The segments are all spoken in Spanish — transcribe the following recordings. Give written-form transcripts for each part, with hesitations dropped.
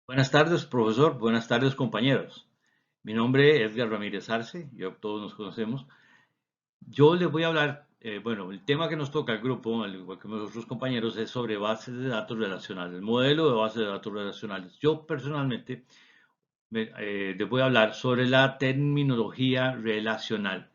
Buenas tardes, profesor. Buenas tardes, compañeros. Mi nombre es Edgar Ramírez Arce, todos nos conocemos. Yo les voy a hablar, bueno, el tema que nos toca al grupo, al igual que nuestros compañeros, es sobre bases de datos relacionales, el modelo de bases de datos relacionales. Yo personalmente les voy a hablar sobre la terminología relacional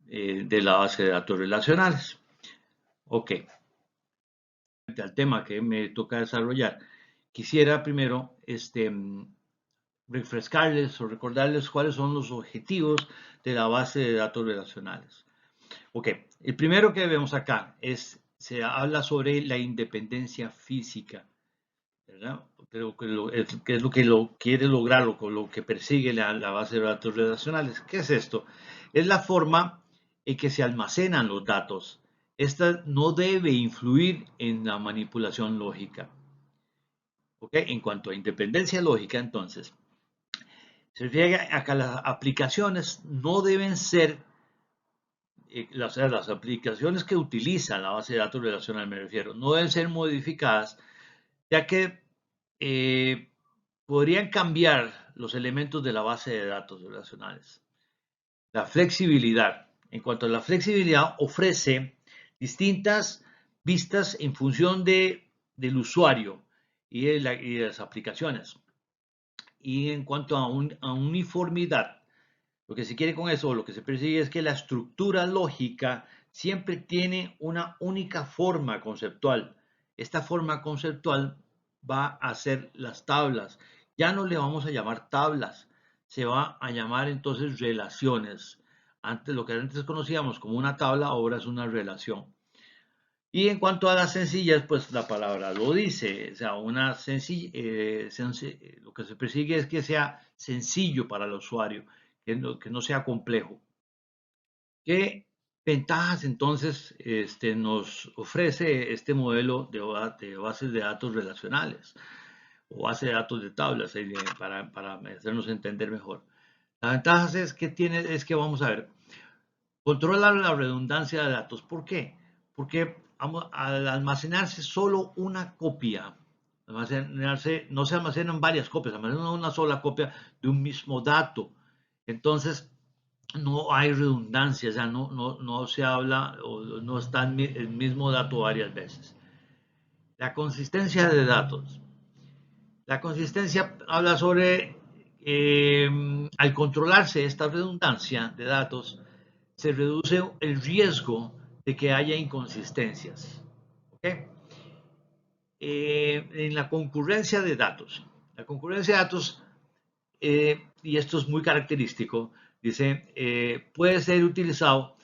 de la base de datos relacionales. Ok, al tema que me toca desarrollar, quisiera primero refrescarles o recordarles cuáles son los objetivos de la base de datos relacionales. Ok, el primero que vemos acá se habla sobre la independencia física, ¿verdad? Creo que es lo que lo quiere lograr o con lo que persigue la base de datos relacionales. ¿Qué es esto? Es la forma en que se almacenan los datos. Esta no debe influir en la manipulación lógica. ¿Ok? En cuanto a independencia lógica, entonces, se refiere a que las aplicaciones no deben ser, las aplicaciones que utilizan la base de datos relacional, me refiero, no deben ser modificadas, ya que eh, podrían cambiar los elementos de la base de datos relacionales. La flexibilidad. En cuanto a la flexibilidad, ofrece distintas vistas en función del usuario y de las aplicaciones. Y en cuanto a uniformidad, lo que se quiere con eso, lo que se persigue es que la estructura lógica siempre tiene una única forma conceptual. Esta forma conceptual va a ser las tablas. Ya no le vamos a llamar tablas, se va a llamar entonces relaciones. Antes, lo que antes conocíamos como una tabla, ahora es una relación. Y en cuanto a las sencillas, pues la palabra lo dice, o sea, una sencilla, lo que se persigue es que sea sencillo para el usuario, que no sea complejo. ¿Qué ventajas entonces nos ofrece este modelo de bases de datos relacionales o base de datos de tablas para hacernos entender mejor? Las ventajas es que vamos a ver, controla la redundancia de datos. ¿Por qué? Porque al almacenarse solo una copia, no se almacenan varias copias, se almacena una sola copia de un mismo dato. Entonces, no hay redundancia, o sea, no se habla o no está el mismo dato varias veces. La consistencia de datos. La consistencia habla sobre, al controlarse esta redundancia de datos, se reduce el riesgo de que haya inconsistencias. ¿Okay? En la concurrencia de datos. La concurrencia de datos, y esto es muy característico, dice, puede ser utilizado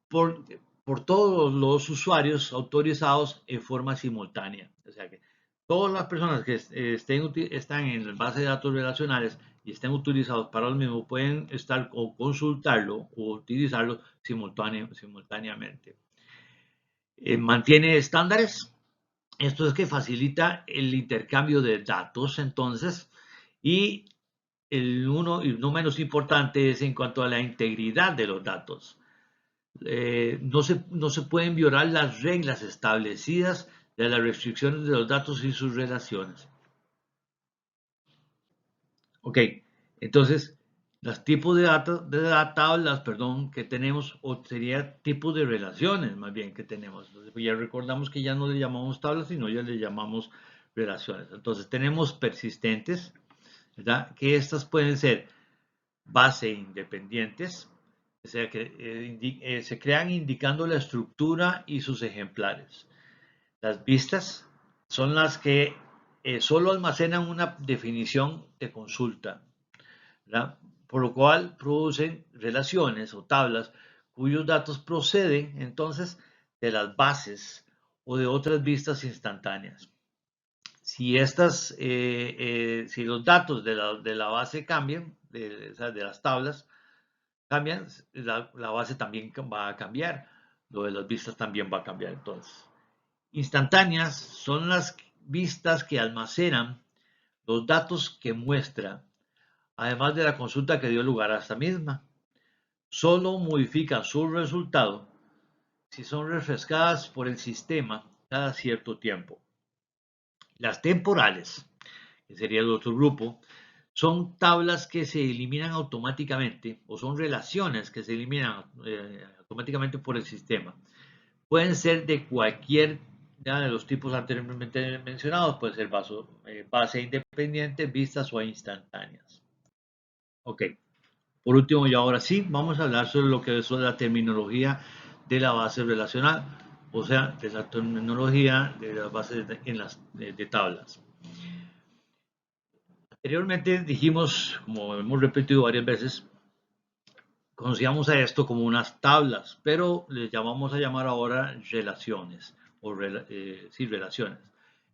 por, por todos los usuarios autorizados en forma simultánea. O sea que todas las personas que están en la base de datos relacionales y estén utilizados para lo mismo pueden estar o consultarlo o utilizarlo simultáneamente. Mantiene estándares. Esto es que facilita el intercambio de datos, entonces, y el uno y no menos importante es en cuanto a la integridad de los datos. No se pueden violar las reglas establecidas de las restricciones de los datos y sus relaciones. Ok, entonces, los tipos tablas, perdón, que tenemos, o sería tipos de relaciones más bien que tenemos. Entonces, pues ya recordamos que ya no le llamamos tablas, sino ya le llamamos relaciones. Entonces, tenemos persistentes, ¿verdad? Que estas pueden ser base independientes, o sea, que se crean indicando la estructura y sus ejemplares. Las vistas son las que solo almacenan una definición de consulta, ¿verdad? Por lo cual producen relaciones o tablas cuyos datos proceden entonces de las bases o de otras vistas instantáneas. Si los datos de la base cambian, o sea, de las tablas cambian, la base también va a cambiar, lo de las vistas también va a cambiar entonces. Instantáneas son las vistas que almacenan los datos que muestra, además de la consulta que dio lugar a esta misma. Solo modifican su resultado si son refrescadas por el sistema cada cierto tiempo. Las temporales, que sería el otro grupo, son tablas que se eliminan automáticamente o son relaciones que se eliminan automáticamente por el sistema. Pueden ser de cualquier de los tipos anteriormente mencionados, puede ser base independiente, vistas o instantáneas. Ok, por último y ahora sí, vamos a hablar sobre lo que es la terminología de la base relacional, o sea, de la terminología de las bases de tablas. Anteriormente dijimos, como hemos repetido varias veces, conocíamos a esto como unas tablas, pero les vamos a llamar ahora relaciones, o sí, relaciones.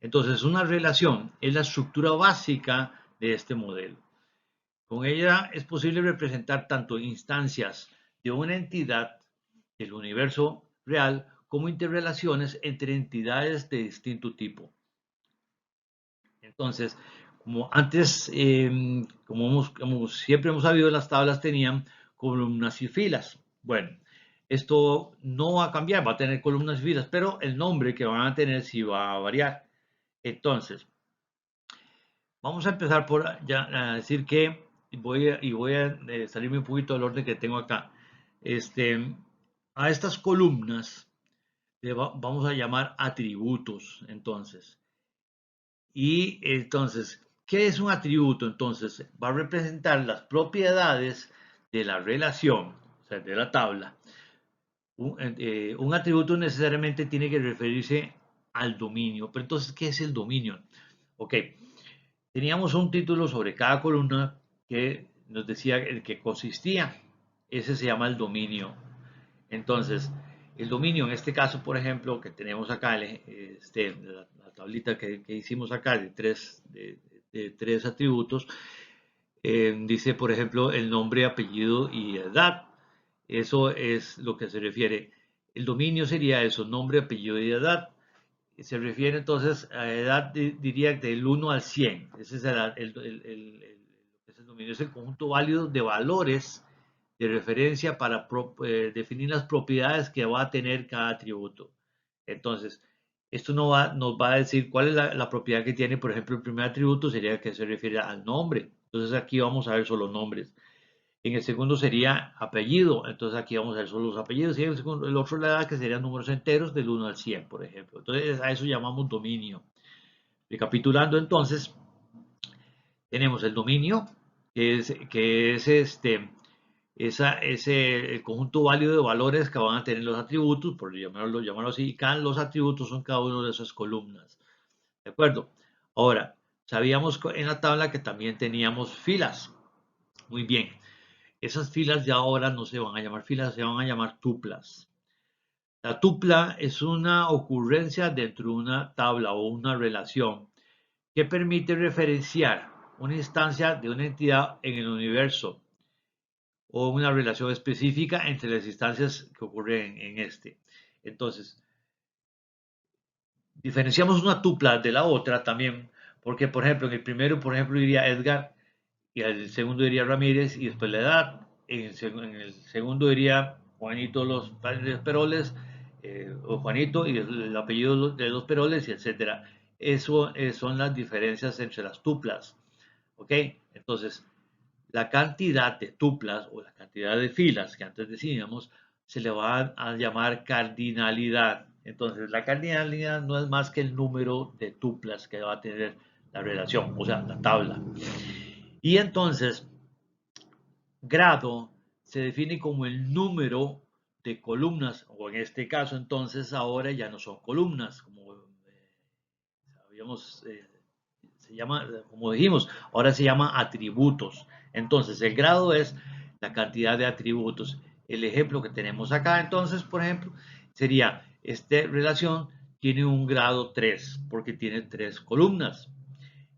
Entonces, una relación es la estructura básica de este modelo. Con ella es posible representar tanto instancias de una entidad del universo real como interrelaciones entre entidades de distinto tipo. Entonces, como antes, como siempre hemos sabido, las tablas tenían columnas y filas. Bueno, esto no va a cambiar, va a tener columnas y filas, pero el nombre que van a tener sí va a variar. Entonces, vamos a empezar por a decir que voy a salirme un poquito del orden que tengo acá. A estas columnas vamos a llamar atributos, entonces. Y entonces, ¿qué es un atributo? Entonces, va a representar las propiedades de la relación, o sea, de la tabla. Un atributo necesariamente tiene que referirse al dominio. Pero entonces, ¿qué es el dominio? Ok, teníamos un título sobre cada columna que nos decía el que consistía. Ese se llama el dominio. Entonces, el dominio en este caso, por ejemplo, que tenemos acá, la tablita que hicimos acá de tres atributos, dice, por ejemplo, el nombre, apellido y edad. Eso es lo que se refiere. El dominio sería eso, nombre, apellido y edad. Se refiere entonces a edad, diría, del 1 al 100. Ese es el dominio, es el conjunto válido de valores de referencia para definir las propiedades que va a tener cada atributo. Entonces, esto nos va a decir cuál es la propiedad que tiene. Por ejemplo, el primer atributo sería que se refiere al nombre. Entonces, aquí vamos a ver solo nombres. En el segundo sería apellido, entonces aquí vamos a ver solo los apellidos. Y el otro la edad, que serían números enteros del 1 al 100, por ejemplo. Entonces, a eso llamamos dominio. Recapitulando, entonces, tenemos el dominio, que es el conjunto válido de valores que van a tener los atributos, por llamarlo así, y los atributos son cada uno de esas columnas. ¿De acuerdo? Ahora, sabíamos en la tabla que también teníamos filas. Muy bien. Esas filas ya ahora no se van a llamar filas, se van a llamar tuplas. La tupla es una ocurrencia dentro de una tabla o una relación que permite referenciar una instancia de una entidad en el universo o una relación específica entre las instancias que ocurren en este. Entonces, diferenciamos una tupla de la otra también, porque por ejemplo, en el primero, por ejemplo, iría Edgar, y el segundo iría Ramírez, y después la edad. En el segundo iría Juanito los Peroles, o Juanito, y el apellido de los Peroles, y etcétera. Eso son las diferencias entre las tuplas. ¿Ok? Entonces, la cantidad de tuplas o la cantidad de filas que antes decíamos se le va a llamar cardinalidad. Entonces, la cardinalidad no es más que el número de tuplas que va a tener la relación, o sea, la tabla. Y entonces, grado se define como el número de columnas, o en este caso, entonces, ahora ya no son columnas, como habíamos se llama, como dijimos, ahora se llama atributos. Entonces, el grado es la cantidad de atributos. El ejemplo que tenemos acá, entonces, por ejemplo, sería, esta relación tiene un grado 3 porque tiene 3 columnas.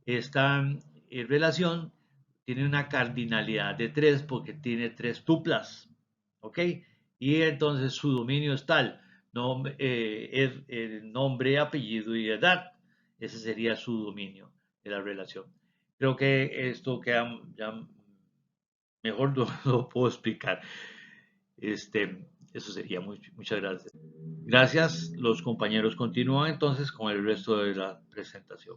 Esta relación tiene una cardinalidad de 3 porque tiene 3 tuplas. ¿Ok? Y entonces su dominio es tal, es el nombre, apellido y edad. Ese sería su dominio de la relación. Creo que esto queda ya mejor, no lo puedo explicar. Eso sería. Muchas gracias. Gracias. Los compañeros continúan entonces con el resto de la presentación.